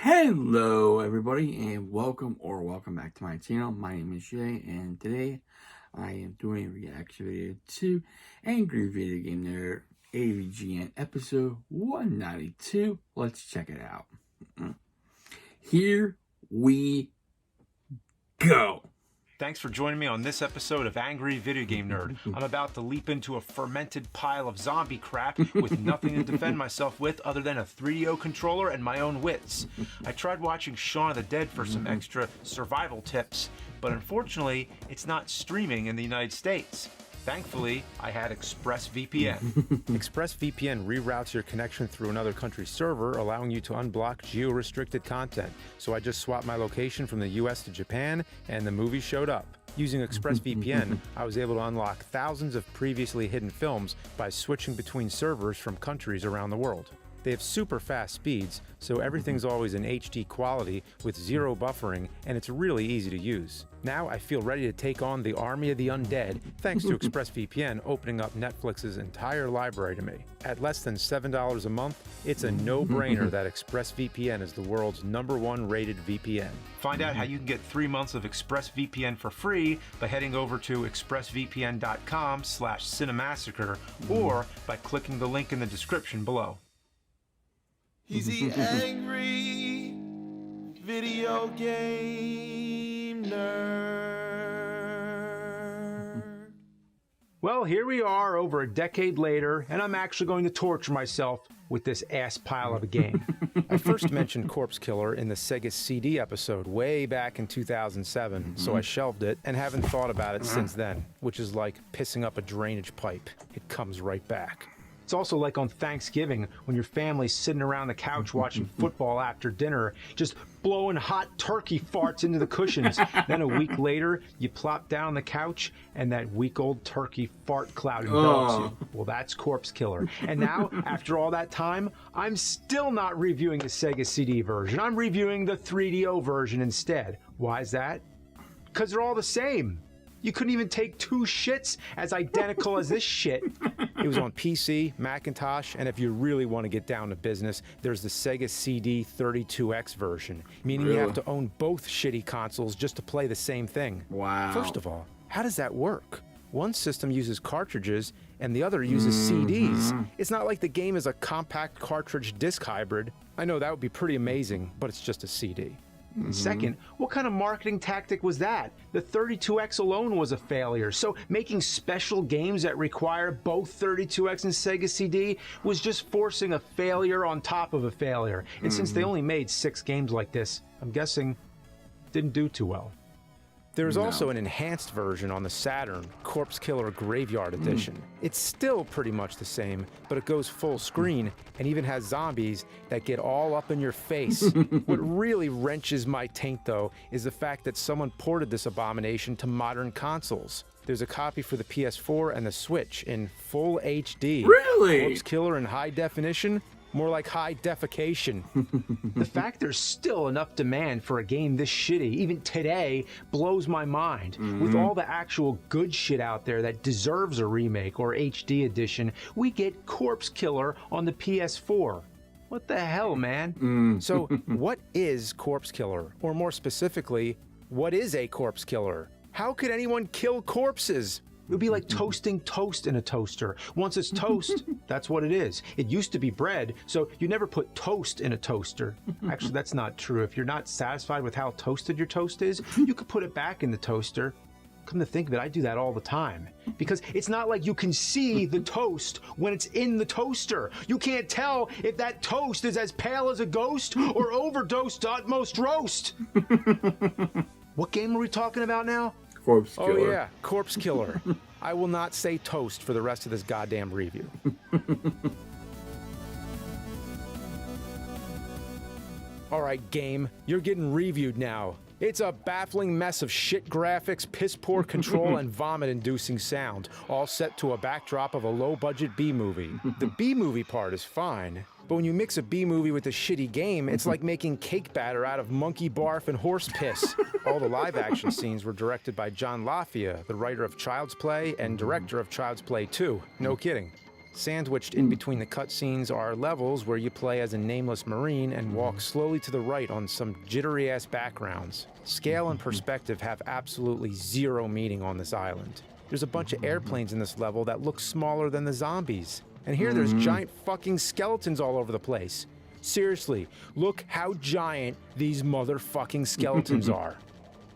Hello everybody and welcome back to my channel. My name is Jay and today I am doing a reaction video to Angry Video Game Nerd Avgn episode 192. Let's check it out. Here we go. Thanks for joining me on this episode of Angry Video Game Nerd. I'm about to leap into a fermented pile of zombie crap with nothing to defend myself with other than a 3DO controller and my own wits. I tried watching Shaun of the Dead for some extra survival tips, but unfortunately, it's not streaming in the United States. Thankfully, I had ExpressVPN. ExpressVPN reroutes your connection through another country's server, allowing you to unblock geo-restricted content. So I just swapped my location from the US to Japan, and the movie showed up. Using ExpressVPN, I was able to unlock thousands of previously hidden films by switching between servers from countries around the world. They have super fast speeds, so everything's always in HD quality with zero buffering, and it's really easy to use. Now I feel ready to take on the army of the undead thanks to ExpressVPN opening up Netflix's entire library to me. At less than $7 a month, it's a no-brainer that ExpressVPN is the world's #1 rated VPN. Find out how you can get 3 months of ExpressVPN for free by heading over to expressvpn.com/Cinemassacre or by clicking the link in the description below. He's the angry video game nerd. Well, here we are over a decade later, and I'm actually going to torture myself with this ass pile of a game. I first mentioned Corpse Killer in the Sega Cd episode way back in 2007, so I shelved it and haven't thought about it since then, which is like pissing up a drainage pipe. It comes right back. It's also like on Thanksgiving when your family's sitting around the couch watching football after dinner, just blowing hot turkey farts into the cushions. Then a week later, you plop down on the couch and that week-old turkey fart cloud envelops you. Well, that's Corpse Killer. And now, after all that time, I'm still not reviewing the Sega CD version. I'm reviewing the 3DO version instead. Why is that? Because they're all the same. You couldn't even take two shits as identical as this shit. It was on PC, Macintosh, and if you really want to get down to business, there's the Sega CD 32X version, meaning you have to own both shitty consoles just to play the same thing. Wow. First of all, how does that work? One system uses cartridges and the other uses CDs. It's not like the game is a compact cartridge disc hybrid. I know that would be pretty amazing, but it's just a CD. Second, what kind of marketing tactic was that? The 32X alone was a failure, so making special games that require both 32X and Sega CD was just forcing a failure on top of a failure. And since they only made 6 games like this, I'm guessing it didn't do too well. There's also an enhanced version on the Saturn, Corpse Killer Graveyard Edition. It's still pretty much the same, but it goes full screen and even has zombies that get all up in your face. What really wrenches my taint, though, is the fact that someone ported this abomination to modern consoles. There's a copy for the PS4 and the Switch in full HD. Really? Corpse Killer in high definition? More like high defecation. The fact there's still enough demand for a game this shitty, even today, blows my mind. With all the actual good shit out there that deserves a remake or HD edition, we get Corpse Killer on the PS4. What the hell, man? So, what is Corpse Killer? Or more specifically, what is a corpse killer? How could anyone kill corpses? It would be like toasting toast in a toaster. Once it's toast, that's what it is. It used to be bread, so you never put toast in a toaster. Actually, that's not true. If you're not satisfied with how toasted your toast is, you could put it back in the toaster. Come to think of it, I do that all the time. Because it's not like you can see the toast when it's in the toaster. You can't tell if that toast is as pale as a ghost or overdosed to utmost roast. What game are we talking about now? Corpse Killer. Oh yeah, Corpse Killer. I will not say toast for the rest of this goddamn review. Alright game, you're getting reviewed now. It's a baffling mess of shit graphics, piss-poor control, and vomit-inducing sound, all set to a backdrop of a low-budget B-movie. The B-movie part is fine, but when you mix a B-movie with a shitty game, it's like making cake batter out of monkey barf and horse piss. All the live-action scenes were directed by John Lafia, the writer of Child's Play and director of Child's Play 2. No kidding. Sandwiched in between the cutscenes are levels where you play as a nameless Marine and walk slowly to the right on some jittery-ass backgrounds. Scale and perspective have absolutely zero meaning on this island. There's a bunch of airplanes in this level that look smaller than the zombies. And here there's giant fucking skeletons all over the place. Seriously, look how giant these motherfucking skeletons are.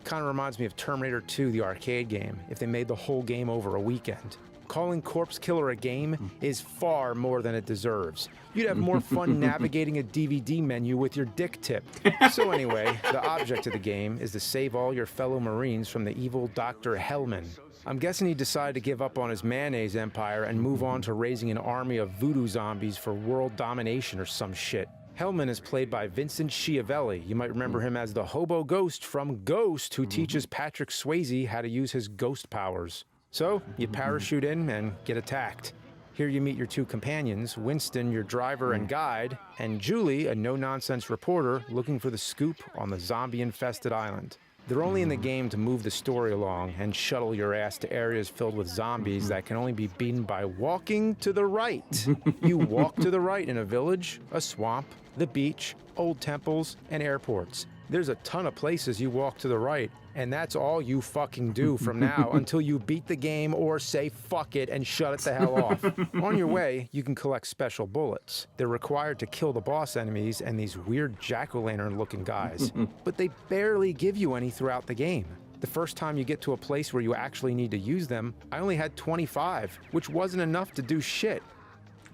Kind of reminds me of Terminator 2, the arcade game, if they made the whole game over a weekend. Calling Corpse Killer a game is far more than it deserves. You'd have more fun navigating a DVD menu with your dick tip. So anyway, the object of the game is to save all your fellow Marines from the evil Dr. Hellman. I'm guessing he decided to give up on his mayonnaise empire and move on to raising an army of voodoo zombies for world domination or some shit. Hellman is played by Vincent Schiavelli. You might remember him as the hobo ghost from Ghost, who teaches Patrick Swayze how to use his ghost powers. So, you parachute in and get attacked. Here you meet your two companions, Winston, your driver and guide, and Julie, a no-nonsense reporter looking for the scoop on the zombie-infested island. They're only in the game to move the story along and shuttle your ass to areas filled with zombies that can only be beaten by walking to the right. You walk to the right in a village, a swamp, the beach, old temples, and airports. There's a ton of places you walk to the right, and that's all you fucking do from now until you beat the game or say fuck it and shut it the hell off. On your way, you can collect special bullets. They're required to kill the boss enemies and these weird jack-o'-lantern looking guys, but they barely give you any throughout the game. The first time you get to a place where you actually need to use them, I only had 25, which wasn't enough to do shit.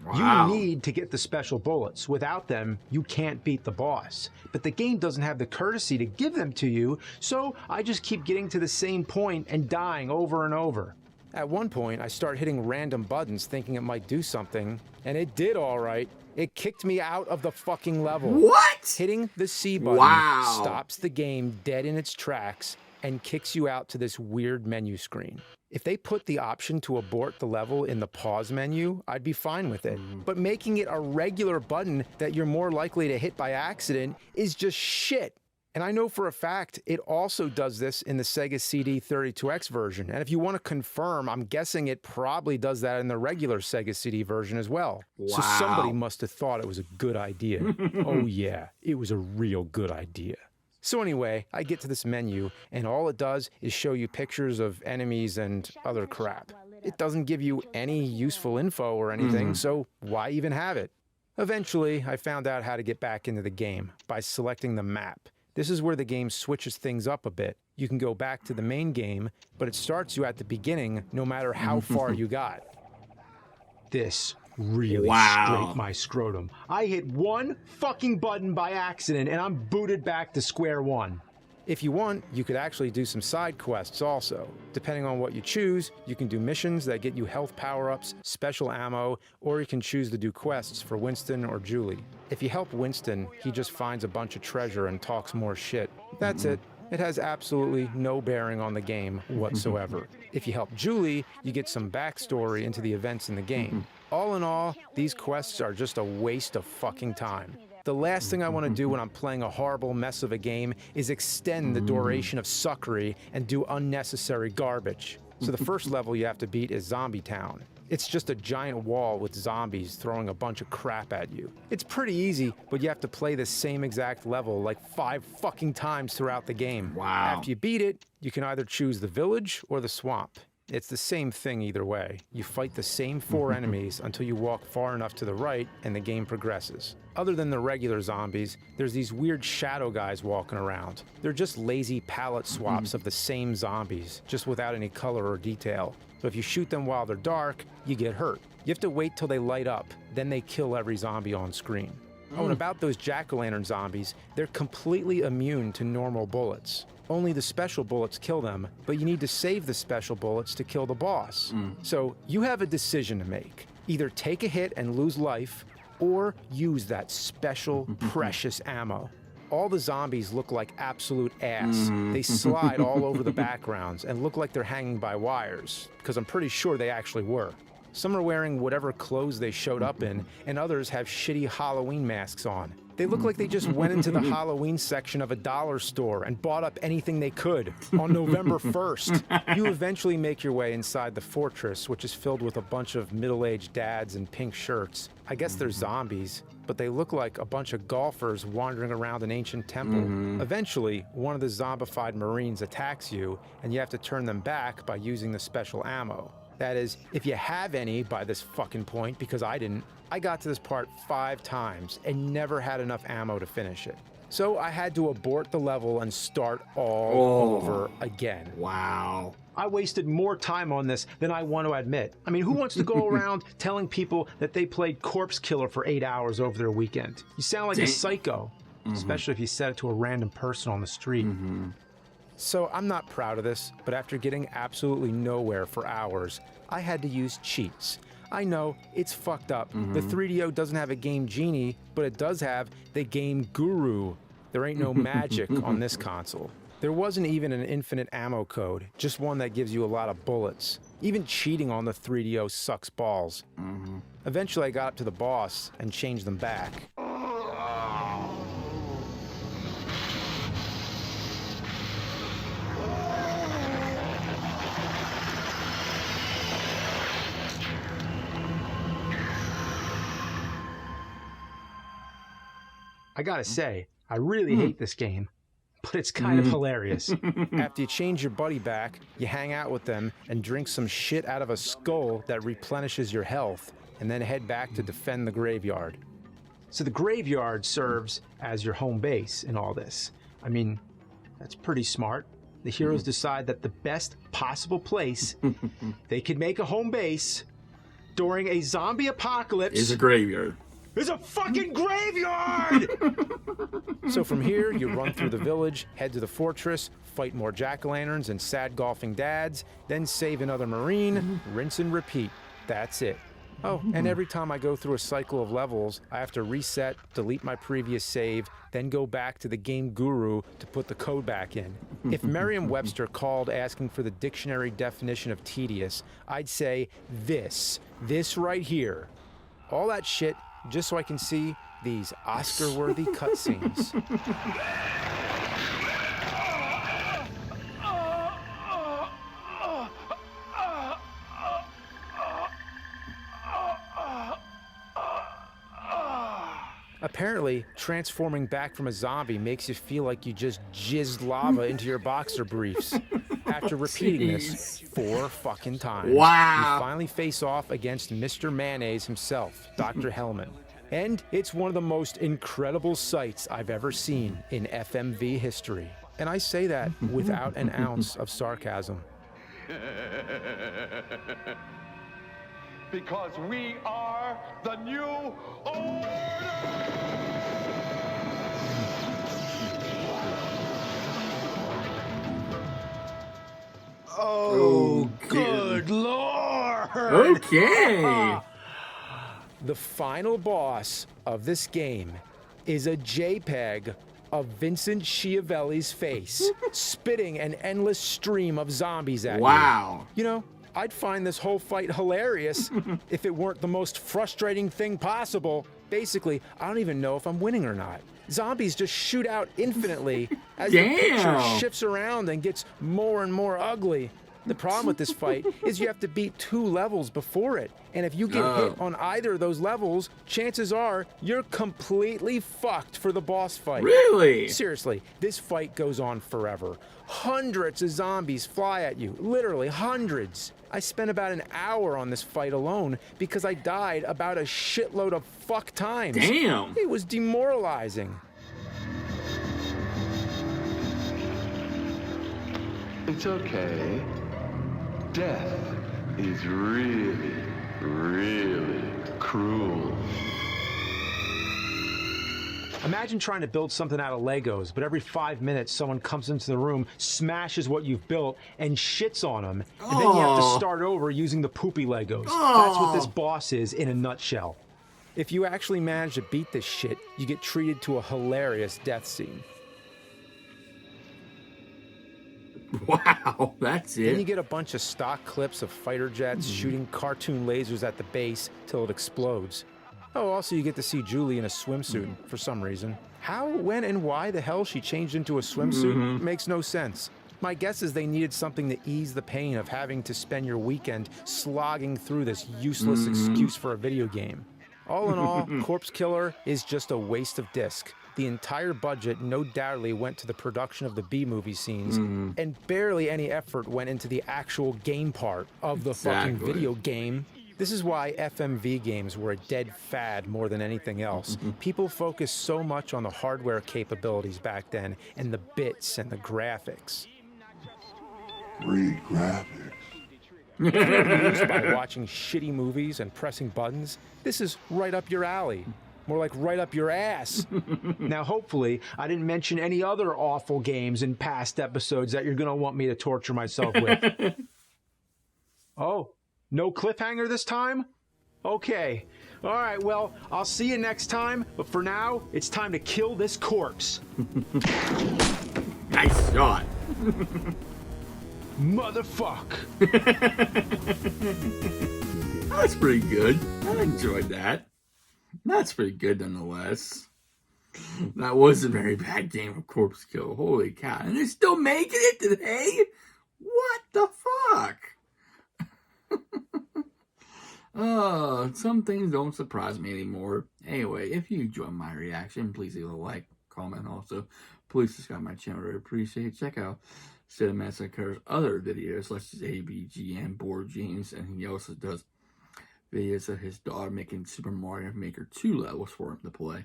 Wow. You need to get the special bullets. Without them, you can't beat the boss. But the game doesn't have the courtesy to give them to you, so I just keep getting to the same point and dying over and over. At one point, I start hitting random buttons thinking it might do something, and it did all right. It kicked me out of the fucking level. What? Hitting the C button stops the game dead in its tracks and kicks you out to this weird menu screen. If they put the option to abort the level in the pause menu, I'd be fine with it. But making it a regular button that you're more likely to hit by accident is just shit. And I know for a fact it also does this in the Sega Cd 32X version. And if you want to confirm, I'm guessing it probably does that in the regular Sega CD version as well. Wow. So somebody must have thought it was a good idea. Oh yeah, it was a real good idea. So anyway, I get to this menu, and all it does is show you pictures of enemies and other crap. It doesn't give you any useful info or anything, so why even have it? Eventually, I found out how to get back into the game by selecting the map. This is where the game switches things up a bit. You can go back to the main game, but it starts you at the beginning no matter how far you got. This really scraped my scrotum. I hit one fucking button by accident and I'm booted back to square one. If you want, you could actually do some side quests also. Depending on what you choose, you can do missions that get you health power-ups, special ammo, or you can choose to do quests for Winston or Julie. If you help Winston, he just finds a bunch of treasure and talks more shit. That's it. It has absolutely no bearing on the game whatsoever. If you help Julie, you get some backstory into the events in the game. All in all, these quests are just a waste of fucking time. The last thing I want to do when I'm playing a horrible mess of a game is extend the duration of suckery and do unnecessary garbage. So the first level you have to beat is Zombie Town. It's just a giant wall with zombies throwing a bunch of crap at you. It's pretty easy, but you have to play the same exact level like 5 fucking times throughout the game. Wow. After you beat it, you can either choose the village or the swamp. It's the same thing either way. You fight the same 4 enemies until you walk far enough to the right and the game progresses. Other than the regular zombies, there's these weird shadow guys walking around. They're just lazy palette swaps of the same zombies, just without any color or detail. So if you shoot them while they're dark, you get hurt. You have to wait till they light up, then they kill every zombie on screen. Oh, and about those jack-o'-lantern zombies, they're completely immune to normal bullets. Only the special bullets kill them, but you need to save the special bullets to kill the boss. So you have a decision to make. Either take a hit and lose life, or use that special, precious ammo. All the zombies look like absolute ass. They slide all over the backgrounds and look like they're hanging by wires, because I'm pretty sure they actually were. Some are wearing whatever clothes they showed up in, and others have shitty Halloween masks on. They look like they just went into the Halloween section of a dollar store and bought up anything they could on November 1st. You eventually make your way inside the fortress, which is filled with a bunch of middle-aged dads in pink shirts. I guess they're zombies, but they look like a bunch of golfers wandering around an ancient temple. Eventually, one of the zombified Marines attacks you, and you have to turn them back by using the special ammo. That is, if you have any by this fucking point, because I didn't. I got to this part 5 times and never had enough ammo to finish it. So I had to abort the level and start all over again. Wow. I wasted more time on this than I want to admit. I mean, who wants to go around telling people that they played Corpse Killer for 8 hours over their weekend? You sound like a psycho, especially if you said it to a random person on the street. So I'm not proud of this, but after getting absolutely nowhere for hours, I had to use cheats. I know, it's fucked up. The 3DO doesn't have a Game Genie, but it does have the Game Guru. There ain't no magic on this console. There wasn't even an infinite ammo code, just one that gives you a lot of bullets. Even cheating on the 3DO sucks balls. Eventually I got up to the boss and changed them back. I gotta say, I really hate this game, but it's kind of hilarious. After you change your buddy back, you hang out with them and drink some shit out of a skull that replenishes your health, and then head back to defend the graveyard. So the graveyard serves as your home base in all this. I mean, that's pretty smart. The heroes decide that the best possible place they could make a home base during a zombie apocalypse Is a graveyard. Is a fucking graveyard! So from here, you run through the village, head to the fortress, fight more jack-o'-lanterns and sad golfing dads, then save another Marine, rinse and repeat. That's it. Oh, and every time I go through a cycle of levels, I have to reset, delete my previous save, then go back to the Game Guru to put the code back in. If Merriam-Webster called asking for the dictionary definition of tedious, I'd say this right here. All that shit just so I can see these Oscar-worthy cutscenes. Apparently, transforming back from a zombie makes you feel like you just jizzed lava into your boxer briefs. After repeating this 4 fucking times, you finally face off against Mr. Mayonnaise himself, Dr. Hellman. And it's one of the most incredible sights I've ever seen in FMV history. And I say that without an ounce of sarcasm. Because we are the new order! Oh, good lord! Okay. The final boss of this game is a JPEG of Vincent Schiavelli's face, spitting an endless stream of zombies at you. Wow. You know, I'd find this whole fight hilarious if it weren't the most frustrating thing possible. Basically, I don't even know if I'm winning or not. Zombies just shoot out infinitely as the picture shifts around and gets more and more ugly. The problem with this fight is you have to beat 2 levels before it. And if you get hit on either of those levels, chances are you're completely fucked for the boss fight. Really? Seriously, this fight goes on forever. Hundreds of zombies fly at you, literally hundreds. I spent about an hour on this fight alone because I died about a shitload of fuck times. Damn. It was demoralizing. It's okay. Death is really, really cruel. Imagine trying to build something out of Legos, but every 5 minutes someone comes into the room, smashes what you've built, and shits on them. And then you have to start over using the poopy Legos. That's what this boss is in a nutshell. If you actually manage to beat this shit, you get treated to a hilarious death scene. Wow, that's it. Then you get a bunch of stock clips of fighter jets shooting cartoon lasers at the base till it explodes. Oh, also you get to see Julie in a swimsuit for some reason. How, when, and why the hell she changed into a swimsuit makes no sense. My guess is they needed something to ease the pain of having to spend your weekend slogging through this useless excuse for a video game. All in all, Corpse Killer is just a waste of disc. The entire budget no doubtly went to the production of the B-movie scenes, and barely any effort went into the actual game part of the fucking video game. This is why FMV games were a dead fad more than anything else. People focused so much on the hardware capabilities back then, and the bits and the graphics. Read graphics. Produced by watching shitty movies and pressing buttons, this is right up your alley. More like right up your ass. Now, hopefully, I didn't mention any other awful games in past episodes that you're going to want me to torture myself with. Oh, no cliffhanger this time? Okay. All right, well, I'll see you next time, but for now, it's time to kill this corpse. Nice shot. Motherfuck. That's pretty good. I enjoyed that. That's pretty good nonetheless. That was a very bad game of Corpse Kill. Holy cow. And they're still making it today? What the fuck? Some things don't surprise me anymore. Anyway, if you enjoyed my reaction, please leave a like, comment. Also, please subscribe to my channel. I really appreciate it. Check out Cinemassacre's other videos, such as Avgn, board games, and he also does videos of his daughter making Super Mario Maker 2 levels for him to play,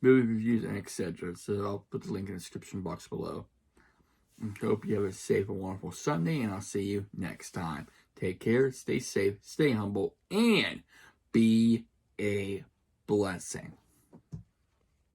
movie reviews, and etc. So I'll put the link in the description box below. And hope you have a safe and wonderful Sunday, and I'll see you next time. Take care, stay safe, stay humble, and be a blessing.